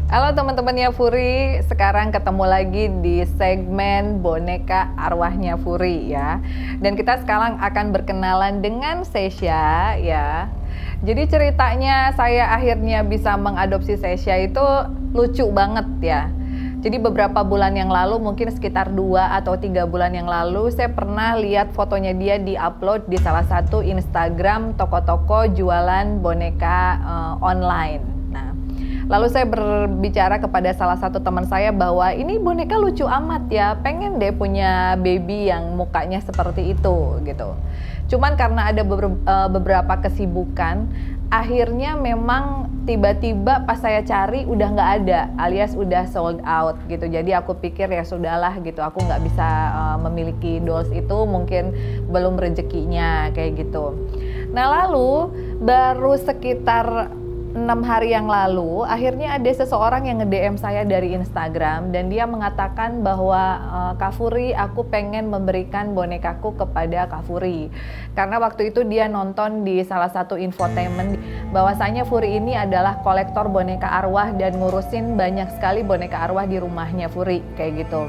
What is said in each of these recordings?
Halo teman-temannya Furi, sekarang ketemu lagi di segmen boneka arwahnya Furi ya. Dan kita sekarang akan berkenalan dengan Sesha ya. Jadi ceritanya saya akhirnya bisa mengadopsi Sesha itu lucu banget ya. Jadi beberapa bulan yang lalu, mungkin sekitar 2 atau 3 bulan yang lalu, saya pernah lihat fotonya dia di-upload di salah satu Instagram toko-toko jualan boneka online. Lalu saya berbicara kepada salah satu teman saya bahwa ini boneka lucu amat ya, pengen deh punya baby yang mukanya seperti itu gitu. Cuman karena ada beberapa kesibukan, akhirnya memang tiba-tiba pas saya cari udah nggak ada, alias udah sold out gitu. Jadi aku pikir ya sudahlah gitu, aku nggak bisa memiliki dolls itu, mungkin belum rezekinya kayak gitu. Nah lalu baru sekitar 6 hari yang lalu, akhirnya ada seseorang yang nge-DM saya dari Instagram dan dia mengatakan bahwa Kak Furi, aku pengen memberikan bonekaku kepada Kak Furi. Karena waktu itu dia nonton di salah satu infotainment bahwasanya Furi ini adalah kolektor boneka arwah dan ngurusin banyak sekali boneka arwah di rumahnya Furi, kayak gitu.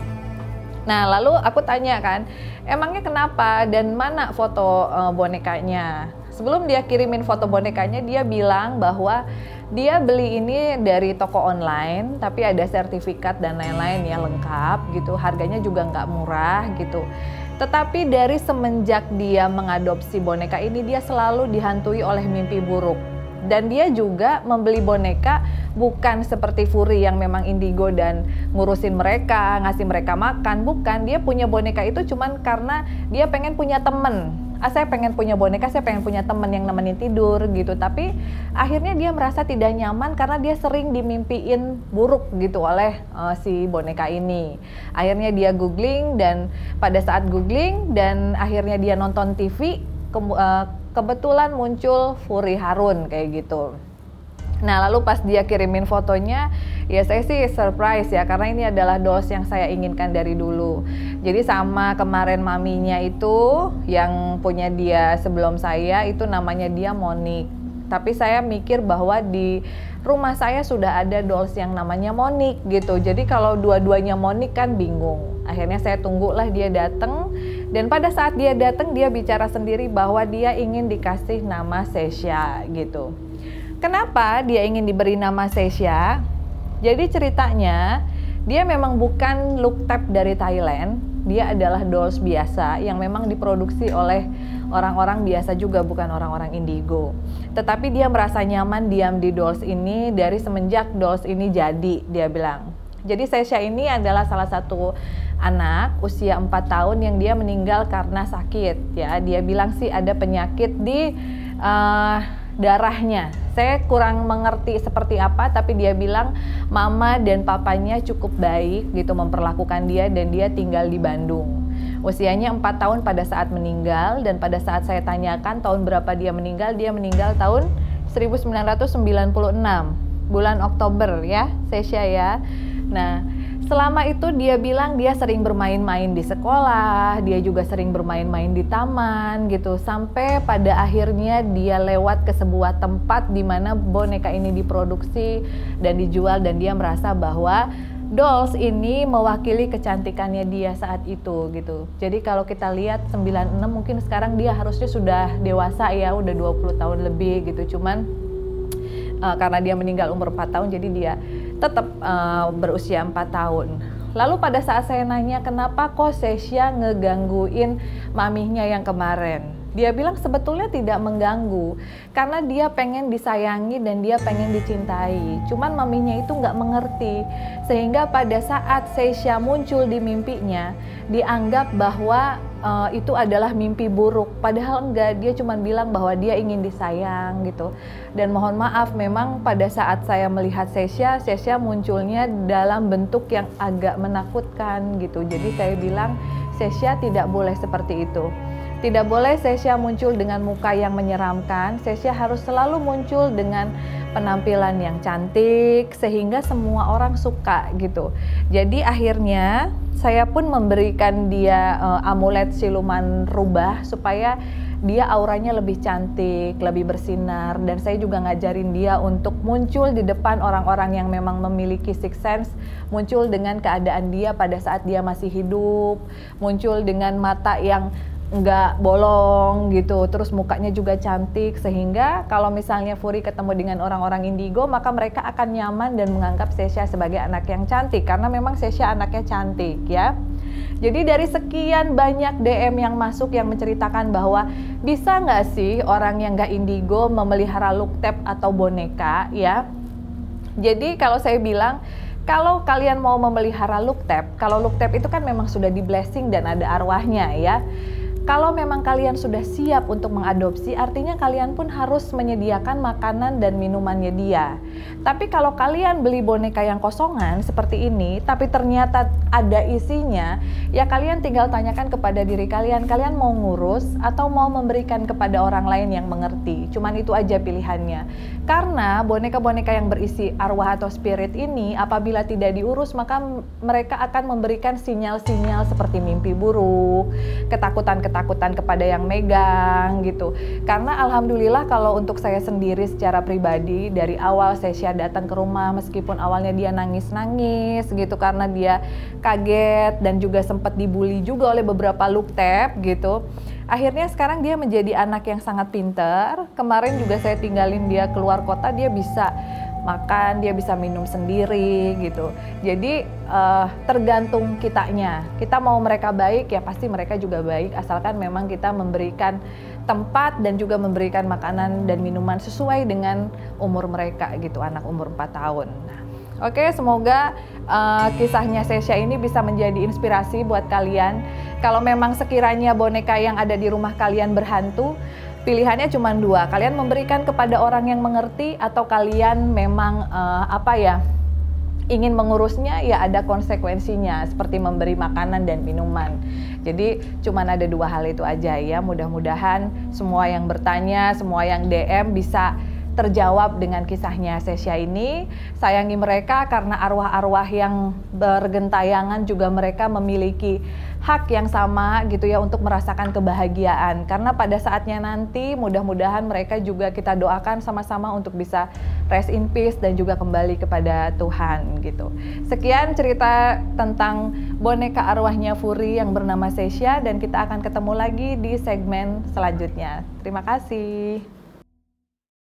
Nah lalu aku tanya kan, emangnya kenapa dan mana foto bonekanya? Sebelum dia kirimin foto bonekanya, dia bilang bahwa dia beli ini dari toko online, tapi ada sertifikat dan lain-lain ya, lengkap gitu, harganya juga nggak murah gitu. Tetapi dari semenjak dia mengadopsi boneka ini, dia selalu dihantui oleh mimpi buruk. Dan dia juga membeli boneka bukan seperti Furi yang memang indigo dan ngurusin mereka, ngasih mereka makan, bukan. Dia punya boneka itu cuman karena dia pengen punya temen. Saya pengen punya boneka, saya pengen punya temen yang nemenin tidur gitu. Tapi akhirnya dia merasa tidak nyaman karena dia sering dimimpiin buruk gitu oleh si boneka ini. Akhirnya dia googling dan pada saat googling dan akhirnya dia nonton TV, kebetulan muncul Furi Harun kayak gitu. Nah lalu pas dia kirimin fotonya, ya saya sih surprise ya, karena ini adalah dolls yang saya inginkan dari dulu. Jadi sama kemarin maminya itu yang punya dia sebelum saya, itu namanya dia Monique. Tapi saya mikir bahwa di rumah saya sudah ada dolls yang namanya Monique gitu. Jadi kalau dua-duanya Monique kan bingung. Akhirnya saya tunggulah dia datang, dan pada saat dia datang dia bicara sendiri bahwa dia ingin dikasih nama Sesha gitu. Kenapa dia ingin diberi nama Sesha? Jadi ceritanya dia memang bukan look type dari Thailand. Dia adalah dolls biasa yang memang diproduksi oleh orang-orang biasa juga, bukan orang-orang indigo. Tetapi dia merasa nyaman diam di dolls ini dari semenjak dolls ini jadi, dia bilang. Jadi Sesha ini adalah salah satu anak usia 4 tahun yang dia meninggal karena sakit ya. Dia bilang sih ada penyakit di darahnya. Saya kurang mengerti seperti apa, tapi dia bilang mama dan papanya cukup baik gitu memperlakukan dia, dan dia tinggal di Bandung. Usianya 4 tahun pada saat meninggal, dan pada saat saya tanyakan tahun berapa dia meninggal tahun 1996, bulan Oktober ya, Sesha ya. Nah, selama itu dia bilang dia sering bermain-main di sekolah, dia juga sering bermain-main di taman gitu, sampai pada akhirnya dia lewat ke sebuah tempat di mana boneka ini diproduksi dan dijual, dan dia merasa bahwa dolls ini mewakili kecantikannya dia saat itu gitu. Jadi kalau kita lihat 96, mungkin sekarang dia harusnya sudah dewasa ya, udah 20 tahun lebih gitu. Cuman karena dia meninggal umur 4 tahun, jadi dia tetap berusia 4 tahun. Lalu pada saat saya nanya kenapa kok Sesha ngegangguin mamihnya yang kemarin, dia bilang sebetulnya tidak mengganggu, karena dia pengen disayangi dan dia pengen dicintai. Cuman maminya itu nggak mengerti, sehingga pada saat Sesha muncul di mimpinya, dianggap bahwa itu adalah mimpi buruk. Padahal enggak, dia cuma bilang bahwa dia ingin disayang gitu. Dan mohon maaf, memang pada saat saya melihat Sesha munculnya dalam bentuk yang agak menakutkan gitu. Jadi saya bilang Sesha tidak boleh seperti itu. Tidak boleh Sesha muncul dengan muka yang menyeramkan. Sesha harus selalu muncul dengan penampilan yang cantik sehingga semua orang suka gitu. Jadi akhirnya saya pun memberikan dia amulet siluman rubah supaya dia auranya lebih cantik, lebih bersinar, dan saya juga ngajarin dia untuk muncul di depan orang-orang yang memang memiliki sixth sense, muncul dengan keadaan dia pada saat dia masih hidup, muncul dengan mata yang nggak bolong gitu, terus mukanya juga cantik, sehingga kalau misalnya Furi ketemu dengan orang-orang indigo, maka mereka akan nyaman dan menganggap Sesha sebagai anak yang cantik, karena memang Sesha anaknya cantik ya. Jadi dari sekian banyak DM yang masuk yang menceritakan bahwa bisa nggak sih orang yang nggak indigo memelihara luktep atau boneka ya. Jadi kalau saya bilang, kalau kalian mau memelihara luktep, kalau luktep itu kan memang sudah di blessing dan ada arwahnya ya. Kalau memang kalian sudah siap untuk mengadopsi, artinya kalian pun harus menyediakan makanan dan minumannya dia. Tapi kalau kalian beli boneka yang kosongan seperti ini, tapi ternyata ada isinya, ya kalian tinggal tanyakan kepada diri kalian, kalian mau ngurus atau mau memberikan kepada orang lain yang mengerti. Cuman itu aja pilihannya. Karena boneka-boneka yang berisi arwah atau spirit ini, apabila tidak diurus, maka mereka akan memberikan sinyal-sinyal seperti mimpi buruk, ketakutan kepada yang megang gitu. Karena alhamdulillah kalau untuk saya sendiri secara pribadi, dari awal Sesha datang ke rumah, meskipun awalnya dia nangis-nangis gitu karena dia kaget dan juga sempat dibully juga oleh beberapa luktep gitu. Akhirnya sekarang dia menjadi anak yang sangat pintar. Kemarin juga saya tinggalin dia keluar kota, dia bisa makan, dia bisa minum sendiri gitu. Jadi tergantung kitanya. Kita mau mereka baik, ya pasti mereka juga baik, asalkan memang kita memberikan tempat dan juga memberikan makanan dan minuman sesuai dengan umur mereka gitu, anak umur 4 tahun. Oke, semoga kisahnya Sesha ini bisa menjadi inspirasi buat kalian. Kalau memang sekiranya boneka yang ada di rumah kalian berhantu, pilihannya cuma 2. Kalian memberikan kepada orang yang mengerti, atau kalian memang ingin mengurusnya, ya ada konsekuensinya seperti memberi makanan dan minuman. Jadi cuman ada 2 hal itu aja ya. Mudah-mudahan semua yang bertanya, semua yang DM bisa terjawab dengan kisahnya Sesha ini. Sayangi mereka karena arwah-arwah yang bergentayangan juga mereka memiliki hak yang sama gitu ya untuk merasakan kebahagiaan. Karena pada saatnya nanti mudah-mudahan mereka juga kita doakan sama-sama untuk bisa rest in peace dan juga kembali kepada Tuhan gitu. Sekian cerita tentang boneka arwahnya Furi yang bernama Sesha, dan kita akan ketemu lagi di segmen selanjutnya. Terima kasih.